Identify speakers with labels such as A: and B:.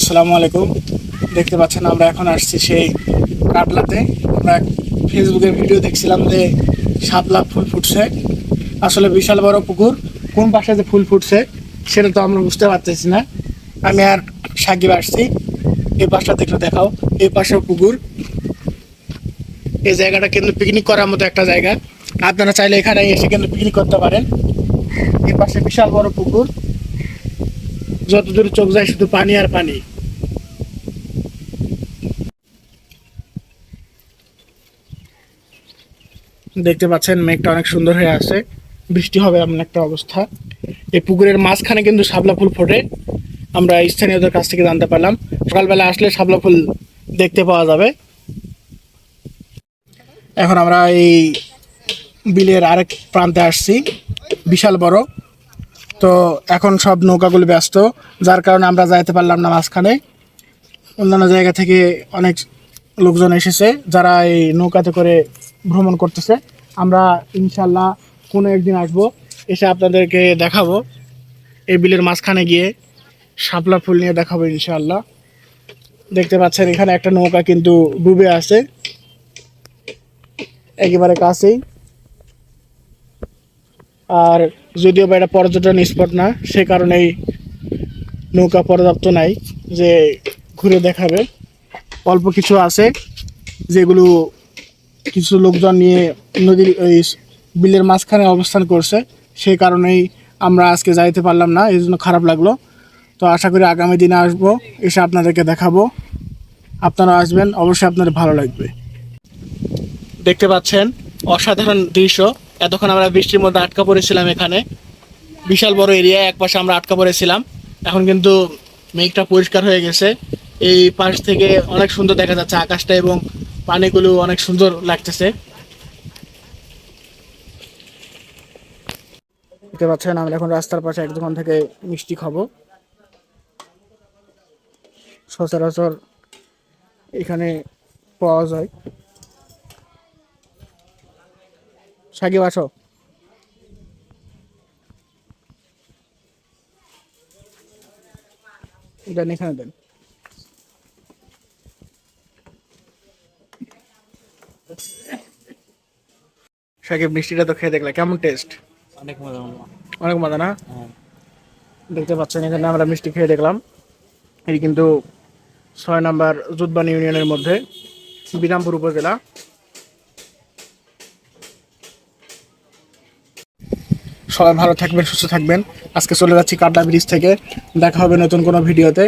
A: আসসালামু আলাইকুম। দেখতে পাচ্ছেন আমরা এখন আসছি সেই কাটলাতে। আমরা ফেসবুকে ভিডিও দেখছিলাম যে শাপলা ফুল ফুটছে। আসলে বিশাল বড় পুকুর, কোন পাশে যে ফুল ফুটছে সেটা তো আমরা বুঝতে পারতেছি না। আমি আর সাকিব আসছি। এই পাশটা দেখলে দেখাও, এই পাশেও পুকুর। এই জায়গাটা কিন্তু পিকনিক করার মতো একটা জায়গা। আপনারা চাইলে এখানে এসে কিন্তু পিকনিক করতে পারেন। এই পাশে বিশাল বড় পুকুর, যতদূর চোখ যায় শুধু পানি আর পানি। দেখতে পাচ্ছেন মেঘটা অনেক সুন্দর হয়ে আছে, বৃষ্টি হবে এমন একটা অবস্থা। এই পুকুরের মাঝখানে কিন্তু শাপলা ফুল ফোটে, আমরা স্থানীয়দের কাছ থেকে জানতে পারলাম। সকালবেলা আসলে শাপলা ফুল দেখতে পাওয়া যাবে। এখন আমরা এই বিলের আরেক প্রান্তে আসছি, বিশাল বড়। তো এখন সব নৌকাগুলো ব্যস্ত, যার কারণে আমরা যাইতে পারলাম না মাঝখানে। অন্যান্য জায়গা থেকে অনেক লোকজন এসেছে যারা এই নৌকাতে করে ভ্রমণ করতেছে। আমরা ইনশাল্লাহ কোনো একদিন আসবো, এসে আপনাদেরকে দেখাবো এই বিলের মাঝখানে গিয়ে শাপলা ফুল নিয়ে দেখাবো ইনশাল্লাহ। দেখতে পাচ্ছেন এখানে একটা নৌকা কিন্তু ডুবে আছে একেবারে কাছেই। আর যদিও বা এটা পর্যটন স্পট না, সে কারণেই নৌকা পর্যাপ্ত নাই যে ঘুরে দেখাবে। অল্প কিছু আছে যেগুলো কিছু লোকজন নিয়ে নদীর ওই বিলের মাঝখানে অবস্থান করছে, সেই কারণেই আমরা আজকে যাইতে পারলাম না, এই জন্য খারাপ লাগলো। তো আশা করি আগামী দিনে আসবো, এসে আপনাদেরকে দেখাবো। আপনারা আসবেন, অবশ্যই আপনাদের ভালো লাগবে। দেখতে পাচ্ছেন অসাধারণ দৃশ্য। এতক্ষণ আমরা বৃষ্টির মধ্যে আটকা পড়েছিলাম, এখানে বিশাল বড় এরিয়া, এক পাশে আমরা আটকা পড়েছিলাম। এখন কিন্তু মেঘটা পরিষ্কার হয়ে গেছে, এই পাশ থেকে অনেক সুন্দর দেখা যাচ্ছে আকাশটা এবং পানিগুলো অনেক সুন্দর লাগতেছে। দেখতে পাচ্ছেন আমরা এখন রাস্তার পাশে এক দোকান থেকে মিষ্টি খাবো। সচরাচর এখানে পাওয়া যায়। সাকিব আসো। দেন এখানে দেন। সাকিব মিষ্টিটা তো খেয়ে দেখলা, কেমন টেস্ট?
B: অনেক মজা মামা।
A: অনেক মজা না?
B: হ্যাঁ।
A: দেখতে পাচ্ছেন এখানে আমরা মিষ্টি খেয়ে দেখলাম। এটি কিন্তু 6 নম্বর জুতবানি ইউনিয়নের মধ্যে, বিরামপুর উপজেলা। সবাই ভালো থাকবেন, সুস্থ থাকবেন। আজকে চলে যাচ্ছি কাটলা ব্রিজ থেকে। দেখা হবে নতুন কোনো ভিডিওতে।